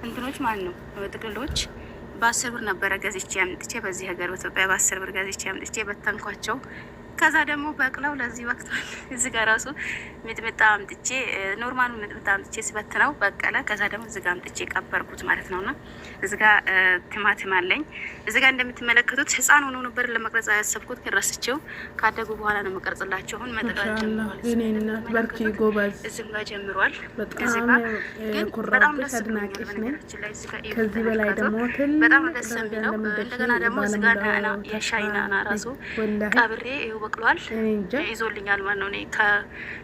እንትኖች ማለት ነው ጥቅልሎች በ10 ብር ነበረ ገዝቼ አምጥቼ በዚህ ሀገር በኢትዮጵያ በ10 ብር ገዝቼ አምጥቼ በተንኳቸው። ከዛ ደግሞ በቅለው ለዚህ ወቅቷል። እዚህ ጋር ራሱ ሚጥሚጣ አምጥቼ ኖርማል ሚጥሚጣ አምጥቼ ስበትነው በቀለ። ከዛ ደግሞ እዚህ ጋር አምጥቼ ቀበርኩት ማለት ነውና እዚህ ጋር ቲማቲም አለኝ። እዚህ ጋር እንደምትመለከቱት ህፃን ሆኖ ነበር ለመቅረጽ ያሰብኩት፣ ግን ረስቼው ካደጉ በኋላ ነው መቀርጽላቸው። አሁን መጠቃት ጀምሯል። በርቺ ጎበዝ። እዚህ ጋር ጀምሯል። በጣም በጣም ደስ አድናቂሽ ነኝ። ከዚህ በላይ ደግሞ በጣም ደስ የሚለው እንደገና ደግሞ እዚህ ጋር የሻይ ናና ራሱ ቀብሬ በቅሏል ይዞልኛል ማለት ነው። እኔ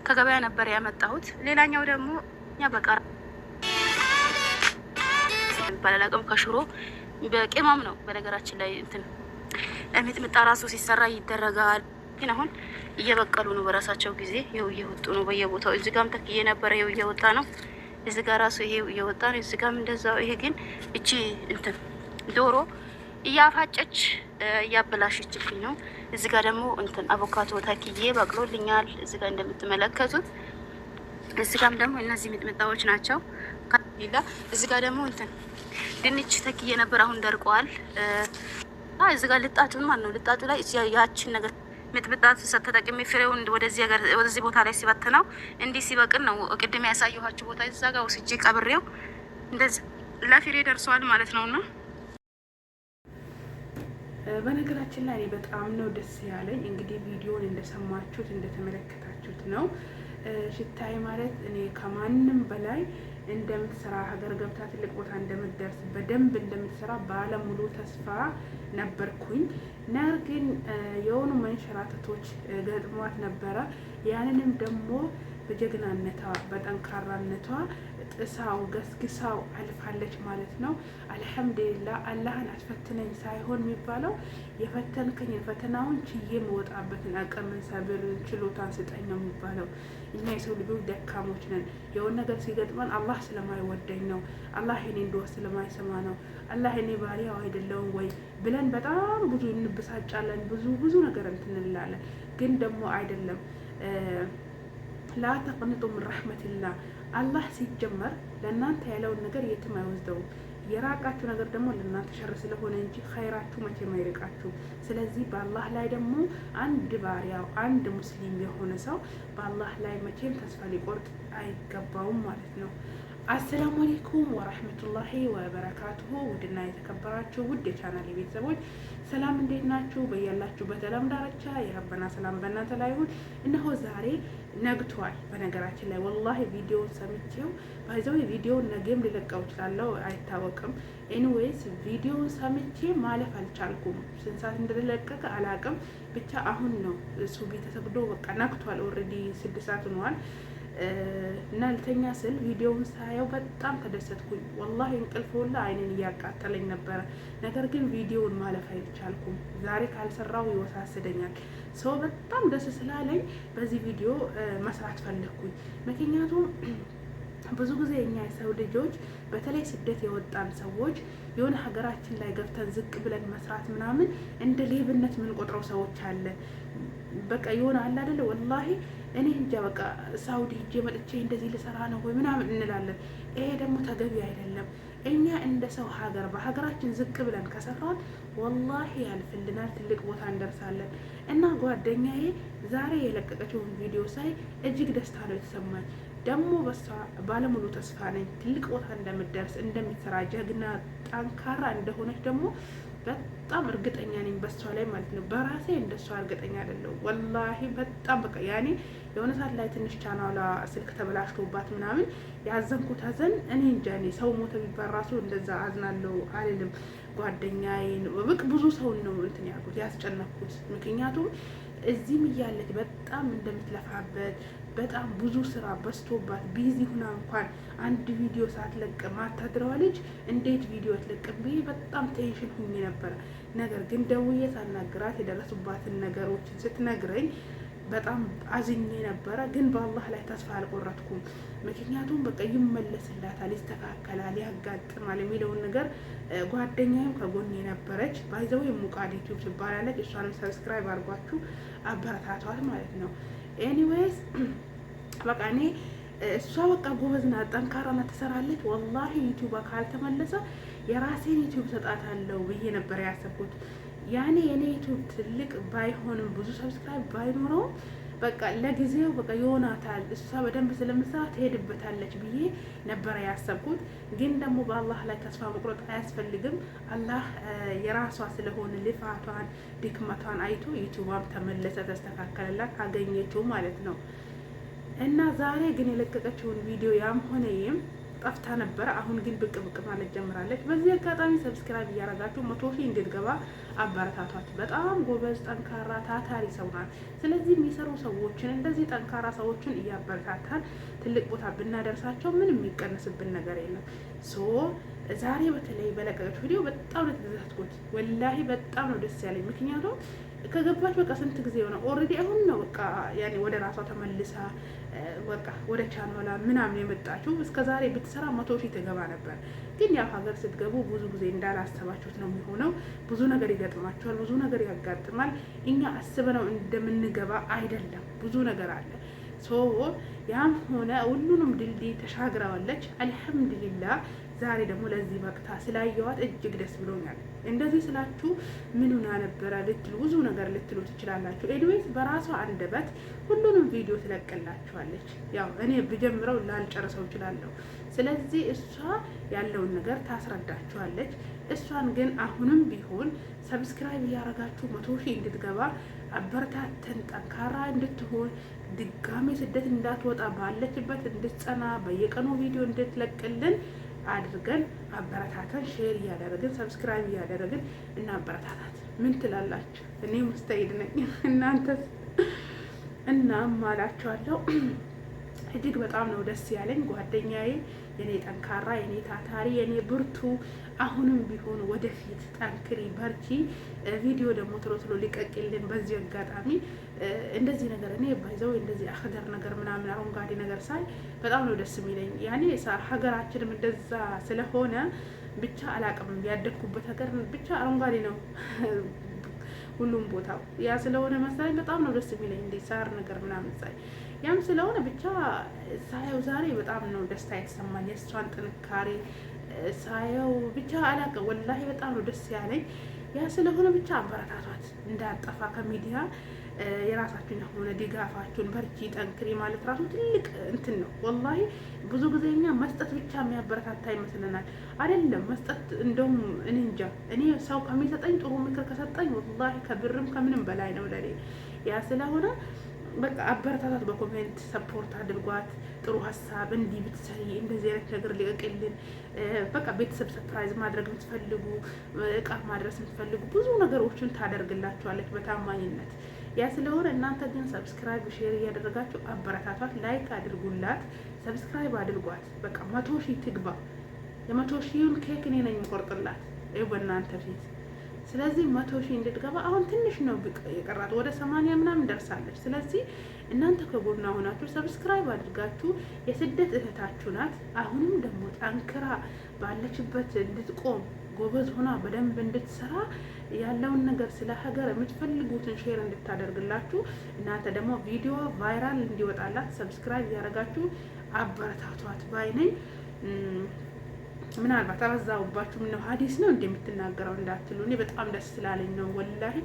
ከገበያ ነበር ያመጣሁት። ሌላኛው ደግሞ እኛ በቃራ ይባላል አቅም ከሽሮ በቅመም ነው። በነገራችን ላይ እንትን ሚጥሚጣ ራሱ ሲሰራ ይደረጋል። ግን አሁን እየበቀሉ ነው በራሳቸው ጊዜ። ይኸው እየወጡ ነው በየቦታው። እዚህ ጋርም ተክዬ ነበረ፣ ይኸው እየወጣ ነው። እዚህ ጋር ራሱ ይሄው እየወጣ ነው። እዚህ ጋርም እንደዛው። ይሄ ግን እቺ እንትን ዶሮ እያፋጨች እያበላሸችብኝ ነው። እዚህ ጋር ደግሞ እንትን አቮካዶ ተክዬ በቅሎልኛል። እዚህ ጋር እንደምትመለከቱት እዚህ ጋርም ደግሞ እነዚህ ሚጥሚጣዎች ናቸው። ካሊላ እዚህ ጋር ደግሞ እንትን ድንች ተክዬ ነበር፣ አሁን ደርቀዋል። እዚህ ጋር ልጣጩን ማለት ነው። ልጣጩ ላይ ያችን ነገር ሚጥሚጣ ተጠቅሜ ፍሬውን ወደዚህ ቦታ ላይ ሲበትነው እንዲህ ሲበቅል ነው ቅድም ያሳየኋችሁ ቦታ እዛ ጋር ወስጄ ቀብሬው እንደዚህ ለፍሬ ደርሰዋል ማለት ነውና በነገራችን ላይ በጣም ነው ደስ ያለኝ። እንግዲህ ቪዲዮን እንደሰማችሁት እንደተመለከታችሁት ነው። ሽታይ ማለት እኔ ከማንም በላይ እንደምትሰራ ሀገር ገብታ ትልቅ ቦታ እንደምትደርስ በደንብ እንደምትሰራ ባለሙሉ ተስፋ ነበርኩኝ። ነገር ግን የሆኑ መንሸራተቶች ገጥሟት ነበረ። ያንንም ደግሞ በጀግናነቷ በጠንካራነቷ ጥሳው ገስግሳው አልፋለች ማለት ነው። አልሐምዱሊላህ። አላህን አስፈትነኝ ሳይሆን የሚባለው የፈተንከኝ ፈተናውን ችዬ መወጣበትን አቅምን፣ ሰብርን፣ ችሎታን ስጠኝ ነው የሚባለው። እኛ የሰው ልጆች ደካሞች ነን። የሆነ ነገር ሲገጥመን አላህ ስለማይወደኝ ነው፣ አላህ እኔ እንደወስ ስለማይሰማ ነው፣ አላህ እኔ ባሪያው አይደለሁም ወይ ብለን በጣም ብዙ እንብሳጫለን። ብዙ ነገር እንትንላለን። ግን ደግሞ አይደለም። ላ ተቅንጡ ምን ረሕመቲላህ። አላህ ሲጀመር ለእናንተ ያለውን ነገር የትም አይወስደውም። የራቃችሁ ነገር ደግሞ ለእናንተ ሸር ስለሆነ እንጂ ኸይራችሁ መቼም አይርቃችሁ። ስለዚህ በአላህ ላይ ደግሞ አንድ ባሪያው አንድ ሙስሊም የሆነ ሰው በአላህ ላይ መቼም ተስፋ ሊቆርጥ አይገባውም ማለት ነው። አሰላሙ አለይኩም ወራህመቱላሂ ወበረካቱሁ። ውድና የተከበራችሁ ውድ የቻናሌ ቤተሰቦች ሰላም፣ እንዴት ናችሁ? በያላችሁበት ዓለም ዳርቻ የረበና ሰላም በእናንተ ላይ ይሁን። እነሆ ዛሬ ነግቷል። በነገራችን ላይ ወላሂ ቪዲዮውን ሰምቼው ባይዘው ቪዲዮውን ነገም ልለቀው እችላለሁ አይታወቅም። ኤኒዌይስ ቪዲዮውን ሰምቼ ማለፍ አልቻልኩም። ስንት ሰዓት እንደተለቀቀ አላቅም። ብቻ አሁን ነው ሱቢ ተሰግዶ በቃ ነግቷል። ኦልሬዲ 6 ሰዓት ሆኗል። እና ልተኛ ስል ቪዲዮውን ሳየው በጣም ተደሰትኩኝ። ወላሂ እንቅልፍ ሁላ አይኔን እያቃጠለኝ ነበረ። ነገር ግን ቪዲዮውን ማለፍ አይቻልኩም። ዛሬ ካልሰራው ይወሳስደኛል። ሰው በጣም ደስ ስላለኝ በዚህ ቪዲዮ መስራት ፈለግኩኝ። ምክንያቱም ብዙ ጊዜ እኛ የሰው ልጆች በተለይ ስደት የወጣን ሰዎች የሆነ ሀገራችን ላይ ገብተን ዝቅ ብለን መስራት ምናምን እንደ ሌብነት የምንቆጥረው ሰዎች አለን። በቃ የሆነ አለ አይደለ? ወላሂ እኔ እንጃ በቃ ሳውዲ ሂጄ መጥቼ እንደዚህ ልሰራ ነው ወይ ምናምን እንላለን። ይሄ ደግሞ ተገቢ አይደለም። እኛ እንደ ሰው ሀገር በሀገራችን ዝቅ ብለን ከሰራን ወላሂ ያልፍልናል፣ ትልቅ ቦታ እንደርሳለን። እና ጓደኛዬ ዛሬ የለቀቀችውን ቪዲዮ ሳይ እጅግ ደስታ ነው የተሰማኝ። ደግሞ በሷ ባለሙሉ ተስፋ ነኝ። ትልቅ ቦታ እንደምትደርስ እንደምትሰራ፣ ጀግና ጠንካራ እንደሆነች ደግሞ በጣም እርግጠኛ ነኝ በሷ ላይ ማለት ነው። በራሴ እንደሷ እርግጠኛ አይደለሁ ወላሂ። በጣም በቃ ያኔ የሆነ ሰዓት ላይ ትንሽ ቻናሏ ስልክ ተበላሽቶባት ምናምን ያዘንኩት ሀዘን እኔ እንጃ። እኔ ሰው ሞተ ቢባል ራሱ እንደዛ አዝናለሁ አልልም። ጓደኛዬን በቃ ብዙ ሰውን ነው እንትን ያልኩት ያስጨነኩት። ምክንያቱም እዚህም እያለች በጣም እንደምትለፋበት በጣም ብዙ ስራ በዝቶባት ቢዚ ሁና እንኳን አንድ ቪዲዮ ሳትለቅ ማታድረዋ ልጅ እንዴት ቪዲዮ አትለቅም ብዬ በጣም ቴንሽን ሁኜ ነበረ። ነገር ግን ደውዬ ሳናግራት የደረሱባትን ነገሮችን ስትነግረኝ በጣም አዝኜ ነበረ። ግን በአላህ ላይ ተስፋ አልቆረጥኩም። ምክንያቱም በቃ ይመለስላታል፣ ይስተካከላል፣ ያጋጥማል የሚለውን ነገር ጓደኛዬም ከጎኔ ነበረች። ባይዘው የሙቃድ ዩቲዩብ ትባላለች። እሷንም ሰብስክራይብ አድርጓችሁ አበረታቷት ማለት ነው። ኤኒዌይስ በቃ እኔ እሷ በቃ ጎበዝ ናት፣ ጠንካራ ናት፣ ትሰራለች። ወላሂ ዩቲዩብ ካልተመለሰ የራሴን ዩቲዩብ ሰጣታለሁ ብዬ ነበር ያሰብኩት። ያኔ የኔ ዩቲዩብ ትልቅ ባይሆንም ብዙ ሰብስክራይብ ባይኖረውም በቃ ለጊዜው በቃ ይሆናታል፣ እሷ በደንብ ስለምትሰራ ትሄድበታለች ብዬ ነበረ ያሰብኩት። ግን ደግሞ በአላህ ላይ ተስፋ መቁረጥ አያስፈልግም። አላህ የራሷ ስለሆነ ልፋቷን ድክመቷን አይቶ ዩቲዩቧም ተመለሰ፣ ተስተካከለላት፣ አገኘችው ማለት ነው። እና ዛሬ ግን የለቀቀችውን ቪዲዮ ያም ሆነ ይም ጠፍታ ነበረ። አሁን ግን ብቅ ብቅ ማለት ጀምራለች። በዚህ አጋጣሚ ሰብስክራይብ እያረጋችሁ 100 ሺህ እንድትገባ አበረታቷት። በጣም ጎበዝ፣ ጠንካራ፣ ታታሪ ሰው ናት። ስለዚህ የሚሰሩ ሰዎችን እንደዚህ ጠንካራ ሰዎችን እያበረታታን ትልቅ ቦታ ብናደርሳቸው ምንም የሚቀንስብን ነገር የለም። ዛሬ በተለይ በለቀቀችው ቪዲዮ በጣም ነው የተደሰትኩት። ወላሂ በጣም ነው ደስ ያለኝ። ምክንያቱም ከገባች በቃ ስንት ጊዜ ሆነ ኦልሬዲ። አሁን ነው በቃ ያኔ ወደ ራሷ ተመልሳ በቃ ወደ ቻናሏ ምናምን የመጣችው። እስከ ዛሬ ብትሰራ 100 ሺህ ትገባ ነበር። ግን ያው ሀገር ስትገቡ ብዙ ጊዜ እንዳላሰባችሁት ነው የሚሆነው። ብዙ ነገር ይገጥማችኋል፣ ብዙ ነገር ያጋጥማል። እኛ አስበነው እንደምንገባ አይደለም፣ ብዙ ነገር አለ። ያም ሆነ ሁሉንም ድልድይ ተሻግረዋለች። አልሐምዱሊላህ። ዛሬ ደግሞ ለዚህ በቅታ ስላየዋት እጅግ ደስ ብሎኛል። እንደዚህ ስላችሁ ምን ሆና ነበረ ልትሉ ብዙ ነገር ልትሉ ትችላላችሁ። ኤኒዌይስ በራሷ አንደበት ሁሉንም ቪዲዮ ትለቅላችኋለች። ያው እኔ ብጀምረው ላልጨርሰው እችላለሁ። ስለዚህ እሷ ያለውን ነገር ታስረዳችኋለች። እሷን ግን አሁንም ቢሆን ሰብስክራይብ እያረጋችሁ 100 ሺህ እንድትገባ አበረታተን፣ ጠንካራ እንድትሆን ድጋሜ ስደት እንዳትወጣ ባለችበት እንድትጸና በየቀኑ ቪዲዮ እንድትለቅልን አድርገን አበረታተን፣ ሼር እያደረግን ሰብስክራይብ እያደረግን እና አበረታታት። ምን ትላላችሁ? እኔ ሙስተሂድ ነኝ፣ እናንተስ? እናም አላችኋለሁ እጅግ በጣም ነው ደስ ያለኝ። ጓደኛዬ፣ የኔ ጠንካራ፣ የኔ ታታሪ፣ የኔ ብርቱ፣ አሁንም ቢሆን ወደፊት ጠንክሪ፣ በርቺ። ቪዲዮ ደግሞ ቶሎ ቶሎ ሊቀቅልን። በዚህ አጋጣሚ እንደዚህ ነገር እኔ ባይዘው እንደዚህ አኸደር ነገር ምናምን አረንጓዴ ነገር ሳይ በጣም ነው ደስ የሚለኝ። ያኔ ሀገራችንም እንደዛ ስለሆነ ብቻ አላቅም፣ ያደግኩበት ሀገር ብቻ አረንጓዴ ነው ሁሉም ቦታው። ያ ስለሆነ መሰለኝ በጣም ነው ደስ የሚለኝ እንደ ሳር ነገር ምናምን ሳይ። ያም ስለሆነ ብቻ ሳየው ዛሬ በጣም ነው ደስታ የተሰማኝ። የእሷን ጥንካሬ ሳየው ብቻ አላቅም፣ ወላሂ በጣም ነው ደስ ያለኝ። ያ ስለሆነ ብቻ አበረታቷት እንዳጠፋ ከሚዲያ የራሳችሁን የሆነ ድጋፋችሁን፣ በርቺ፣ ጠንክሪ ማለት ራሱ ትልቅ እንትን ነው። ወላሂ ብዙ ጊዜ እኛ መስጠት ብቻ የሚያበረታታ ይመስለናል። አይደለም መስጠት፣ እንደውም እኔ እንጃ፣ እኔ ሰው ከሚሰጠኝ ጥሩ ምክር ከሰጠኝ ወላሂ ከብርም ከምንም በላይ ነው ለኔ። ያ ስለሆነ በቃ አበረታታት፣ በኮሜንት ሰፖርት አድርጓት። ጥሩ ሀሳብ እንዲህ ብትሰሪ እንደዚህ አይነት ነገር ሊቀቅልን፣ በቃ ቤተሰብ ሰርፕራይዝ ማድረግ የምትፈልጉ፣ እቃ ማድረስ የምትፈልጉ ብዙ ነገሮችን ታደርግላችኋለች በታማኝነት። ያ ስለሆነ እናንተ ግን ሰብስክራይብ ሼር እያደረጋችሁ አበረታቷት፣ ላይክ አድርጉላት፣ ሰብስክራይብ አድርጓት። በቃ 100 ሺህ ትግባ። የ100 ሺህን ኬክ እኔ ነኝ የምቆርጥላት በእናንተ ፊት። ስለዚህ 100 ሺህ እንድትገባ አሁን ትንሽ ነው የቀራት፣ ወደ 80 ምናምን ደርሳለች። ስለዚህ እናንተ ከጎና ሆናችሁ ሰብስክራይብ አድርጋችሁ፣ የስደት እህታችሁ ናት። አሁንም ደግሞ ጠንክራ ባለችበት እንድትቆም ጎበዝ ሆና በደንብ እንድትሰራ ያለውን ነገር ስለ ሀገር የምትፈልጉትን ሼር እንድታደርግላችሁ፣ እናንተ ደግሞ ቪዲዮ ቫይራል እንዲወጣላት ሰብስክራይብ ያደረጋችሁ አበረታቷት ባይነኝ። ምናልባት አበዛውባችሁ፣ ምነው ሀዲስ ነው እንደምትናገረው እንዳትሉ፣ እኔ በጣም ደስ ስላለኝ ነው ወላሂ።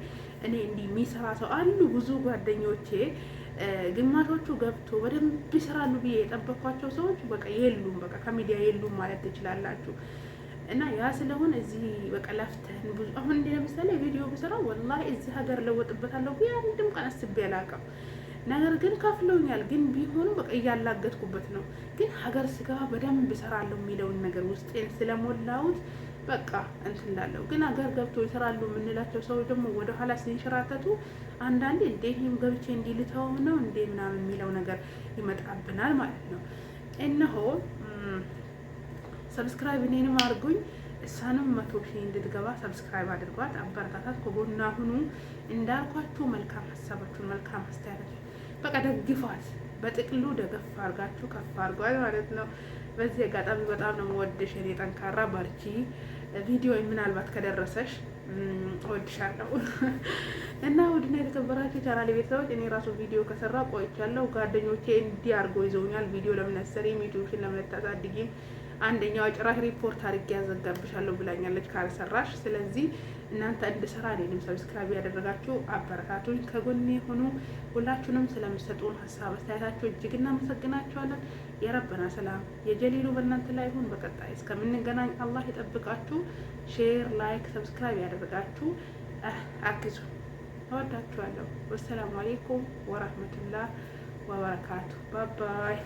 እኔ እንዲህ የሚሰራ ሰው አሉ ብዙ ጓደኞቼ፣ ግማሾቹ ገብቶ በደንብ ይሰራሉ ብዬ የጠበኳቸው ሰዎች በቃ የሉም፣ በቃ ከሚዲያ የሉም ማለት ትችላላችሁ። እና ያ ስለሆነ እዚህ በቃ ለፍተን ብዙ አሁን እንደ ለምሳሌ ቪዲዮ ብሰራ ወላሂ እዚህ ሀገር ለወጥበታለሁ ብዬ አንድም ቀን አስቤ አላውቅም። ነገር ግን ከፍለውኛል። ግን ቢሆኑ በቃ እያላገጥኩበት ነው። ግን ሀገር ስገባ በደንብ እሰራለሁ የሚለውን ነገር ውስጤን ስለሞላሁት በቃ እንትን እላለሁ። ግን ሀገር ገብቶ ይሰራሉ የምንላቸው ሰዎች ደግሞ ወደ ኋላ ሲንሸራተቱ አንዳንዴ እንዴ ይህም ገብቼ እንዲልተው ነው እንዴ ምናምን የሚለው ነገር ይመጣብናል ማለት ነው። እነሆ ሰብስክራይብ እኔንም አድርጉኝ፣ እሷንም 100 ሺህ እንድትገባ ሰብስክራይብ አድርጓት፣ አበረታታት፣ ከጎና ሁኑ። እንዳልኳችሁ መልካም ሀሳባችሁን፣ መልካም አስተያየት በቃ ደግፏት። በጥቅሉ ደገፍ አድርጋችሁ ከፍ አድርጓት ማለት ነው። በዚህ አጋጣሚ በጣም ነው የምወድሽ የኔ ጠንካራ፣ በርቺ። ቪዲዮ ምናልባት ከደረሰሽ እወድሻለሁ። እና ውድና የተከበራችሁ ቻናል ቤተሰቦች እኔ ራሱ ቪዲዮ ከሰራ ቆይቻለሁ። ጓደኞቼ እንዲህ አድርጎ ይዘውኛል። ቪዲዮ ለምን አሰሪም ዩቲዩብሽን ለምን አታሳድጊም? አንደኛው ጭራሽ ሪፖርት አድርጌ ያዘጋብሻለሁ ብላኛለች ካልሰራሽ። ስለዚህ እናንተ እንድሰራ እኔንም ሰብስክራይብ ያደረጋችሁ አበረታቱኝ፣ ከጎኔ ሆኑ። ሁላችሁንም ስለምትሰጡን ሀሳብ አስተያየታችሁ እጅግ እናመሰግናችኋለን። የረበና ሰላም የጀሊሉ በእናንተ ላይ ይሁን። በቀጣይ እስከምንገናኝ አላህ ይጠብቃችሁ። ሼር፣ ላይክ፣ ሰብስክራይብ ያደረጋችሁ አግዙ። እወዳችኋለሁ። ወሰላሙ አሌይኩም ወራህመቱላህ ወበረካቱ። ባባይ